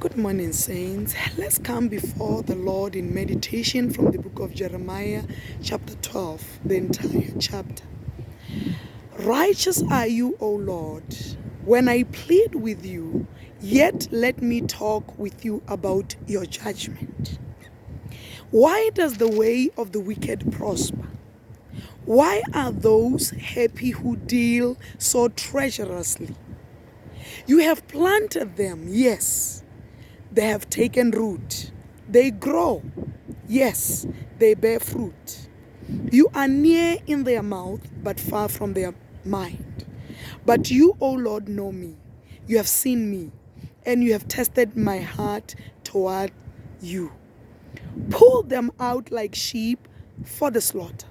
Good morning, saints. Let's come before the Lord in meditation from the book of Jeremiah, chapter 12, the entire chapter. Righteous are you, O Lord, when I plead with you, yet let me talk with you about your judgment. Why does the way of the wicked prosper? Why are those happy who deal so treacherously? You have planted them, yes. They have taken root. They grow. Yes, they bear fruit. You are near in their mouth, but far from their mind. But you, O Lord, know me. You have seen me, and you have tested my heart toward you. Pull them out like sheep for the slaughter,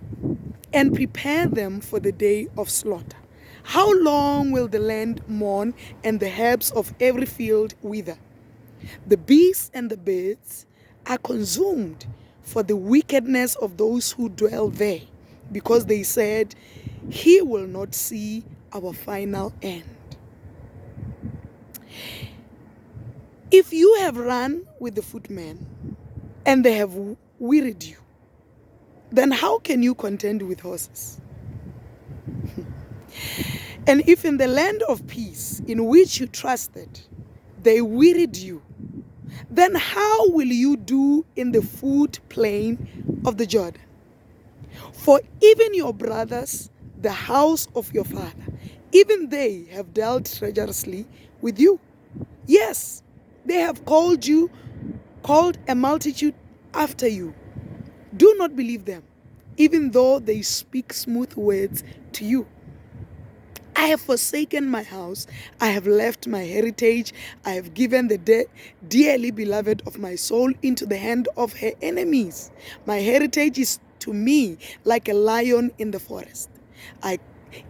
and prepare them for the day of slaughter. How long will the land mourn, and the herbs of every field wither? The beasts and the birds are consumed for the wickedness of those who dwell there, because they said, he will not see our final end. If you have run with the footmen and they have wearied you, then how can you contend with horses? And if in the land of peace in which you trusted, they wearied you, then how will you do in the foot plain of the Jordan? For even your brothers, the house of your father, even they have dealt treacherously with you. Yes, they have called a multitude after you. Do not believe them, even though they speak smooth words to you. I have forsaken my house, I have left my heritage, I have given the dearly beloved of my soul into the hand of her enemies. My heritage is to me like a lion in the forest.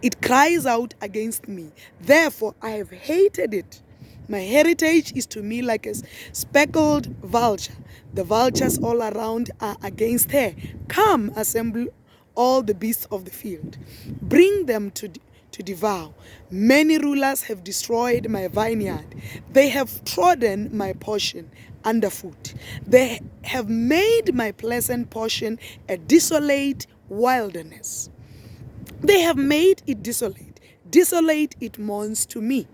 It cries out against me, therefore I have hated it. My heritage is to me like a speckled vulture. The vultures all around are against her. Come, assemble all the beasts of the field. Bring them to devour. Many rulers have destroyed my vineyard. They have trodden my portion underfoot. They have made my pleasant portion a desolate wilderness. They have made it desolate. Desolate it mourns to me.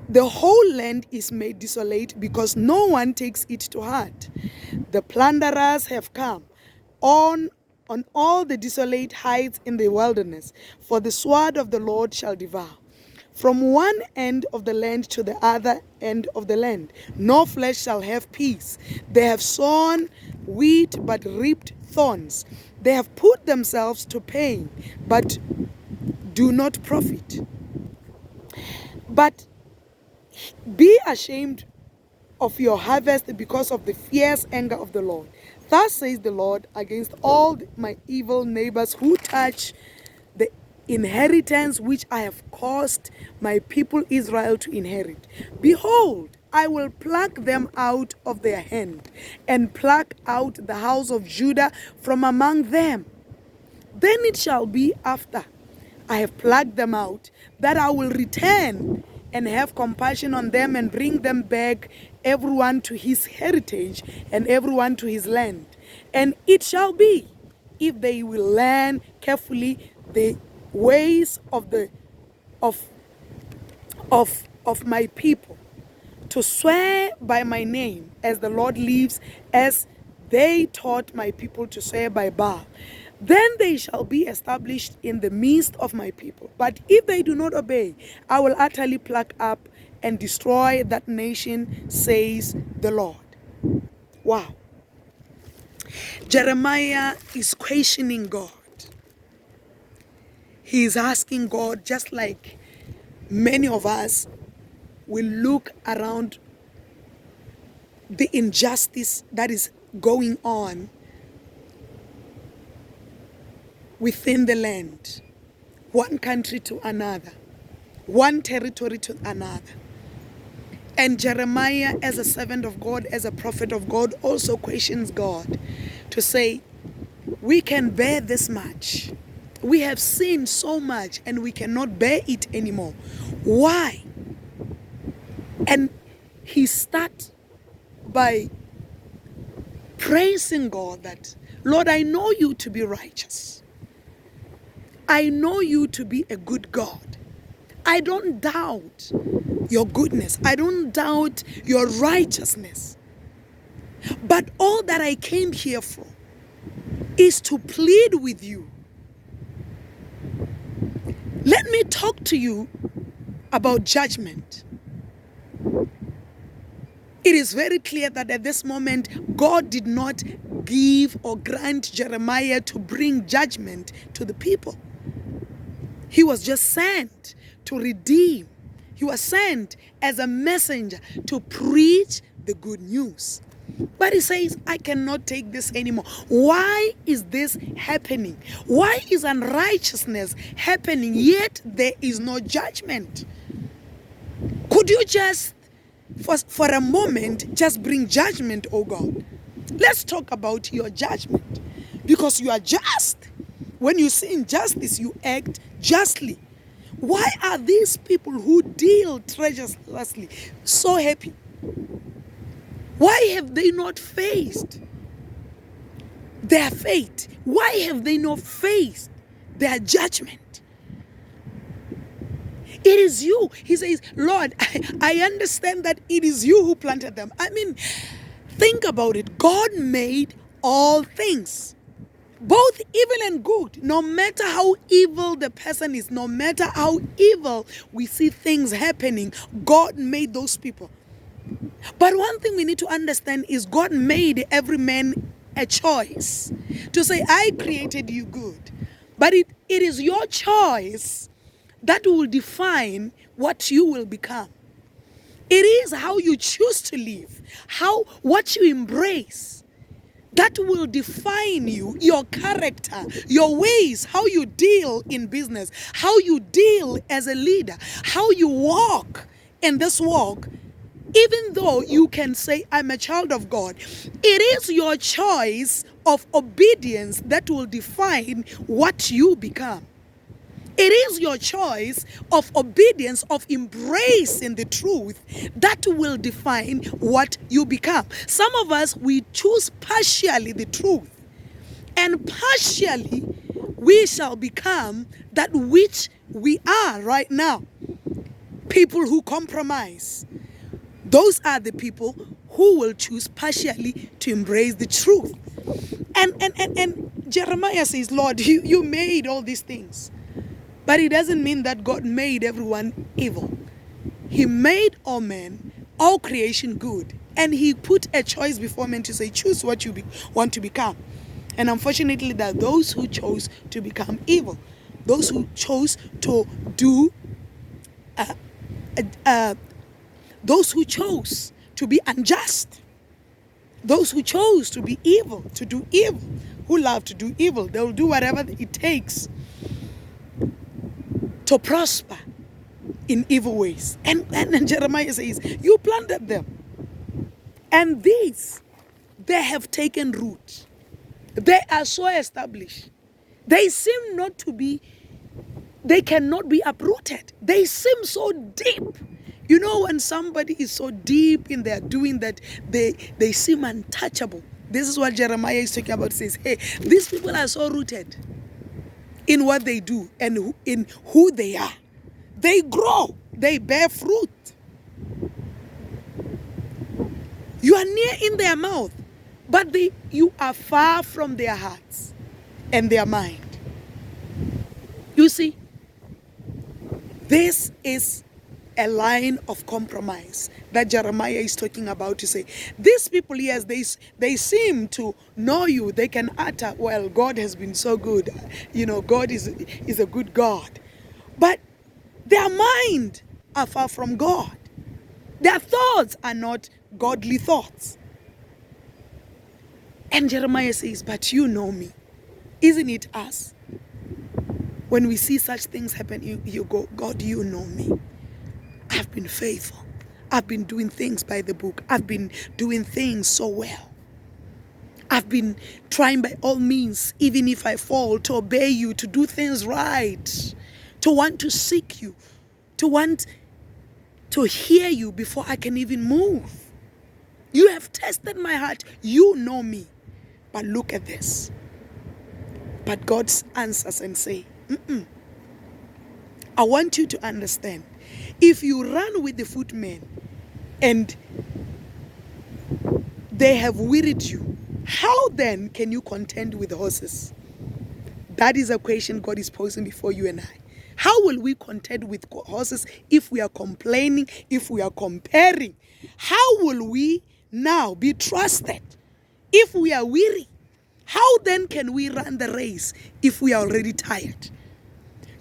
The whole land is made desolate because no one takes it to heart. The plunderers have come on all the desolate heights in the wilderness, for the sword of the Lord shall devour. From one end of the land to the other end of the land, no flesh shall have peace. They have sown wheat but reaped thorns. They have put themselves to pain but do not profit. But be ashamed of your harvest because of the fierce anger of the Lord. Thus says the Lord against all my evil neighbors who touch the inheritance which I have caused my people Israel to inherit. Behold, I will pluck them out of their hand and pluck out the house of Judah from among them. Then it shall be after I have plucked them out that I will return and have compassion on them and bring them back, everyone to his heritage and everyone to his land. And it shall be, if they will learn carefully the ways of my people, to swear by my name, as the Lord lives, as they taught my people to swear by Baal, then they shall be established in the midst of my people. But if they do not obey, I will utterly pluck up and destroy that nation, says the Lord. Wow. Jeremiah is questioning God. He is asking God, just like many of us will look around the injustice that is going on within the land, one country to another, one territory to another. And Jeremiah, as a servant of God, as a prophet of God, also questions God to say, we can bear this much. We have seen so much and we cannot bear it anymore. Why? And he starts by praising God that, Lord, I know you to be righteous. I know you to be a good God. I don't doubt your goodness. I don't doubt your righteousness. But all that I came here for is to plead with you. Let me talk to you about judgment. It is very clear that at this moment, God did not give or grant Jeremiah to bring judgment to the people. He was just sent to redeem. He was sent as a messenger to preach the good news. But he says, I cannot take this anymore. Why is this happening? Why is unrighteousness happening, yet there is no judgment? Could you just, for a moment, just bring judgment, oh God? Let's talk about your judgment. Because you are just. When you see injustice, you act justly. Why are these people who deal treacherously so happy? Why have they not faced their fate? Why have they not faced their judgment? It is you. He says, Lord, I understand that it is you who planted them. I mean, think about it. God made all things, both evil and good. No matter how evil the person is, no matter how evil we see things happening, God made those people. But one thing we need to understand is God made every man a choice to say, I created you good. But it is your choice that will define what you will become. It is how you choose to live, what you embrace, that will define you, your character, your ways, how you deal in business, how you deal as a leader, how you walk in this walk. Even though you can say, I'm a child of God, it is your choice of obedience that will define what you become. It is your choice of obedience, of embracing the truth that will define what you become. Some of us, we choose partially the truth, and partially we shall become that which we are right now. People who compromise. Those are the people who will choose partially to embrace the truth. And Jeremiah says, Lord, you made all these things. But it doesn't mean that God made everyone evil. He made all men, all creation good. And he put a choice before men to say, choose what you want to become. And unfortunately, there are those who chose to become evil. Those who chose to do those who chose to be unjust, those who chose to be evil, to do evil, who love to do evil, they will do whatever it takes to prosper in evil ways. And Jeremiah says, you planted them. And these, they have taken root. They are so established. They seem not to be, they cannot be uprooted. They seem so deep. You know, when somebody is so deep in their doing that they seem untouchable. This is what Jeremiah is talking about. He says, hey, these people are so rooted in what they do and in who they are. They grow. They bear fruit. You are near in their mouth, but you are far from their hearts and their mind. You see, this is a line of compromise that Jeremiah is talking about to say, these people, yes, they seem to know you. They can utter, well, God has been so good. You know, God is a good God. But their mind are far from God. Their thoughts are not godly thoughts. And Jeremiah says, but you know me. Isn't it us? When we see such things happen, you go, God, you know me. I've been faithful. I've been doing things by the book. I've been doing things so well. I've been trying by all means, even if I fall, to obey you, to do things right, to want to seek you, to want to hear you before I can even move. You have tested my heart. You know me. But look at this. But God answers and say, I want you to understand. If you run with the footmen and they have wearied you, how then can you contend with horses? That is a question God is posing before you and I. How will we contend with horses if we are complaining, if we are comparing? How will we now be trusted if we are weary? How then can we run the race if we are already tired?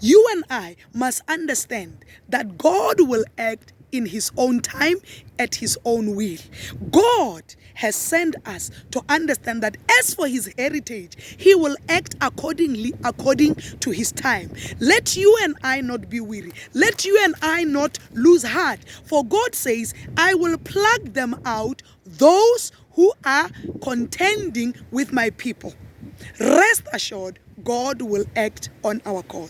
You and I must understand that God will act in His own time, at His own will. God has sent us to understand that as for His heritage, He will act according to His time. Let you and I not be weary. Let you and I not lose heart. For God says, I will pluck them out, those who are contending with my people. Rest assured, God will act on our cause.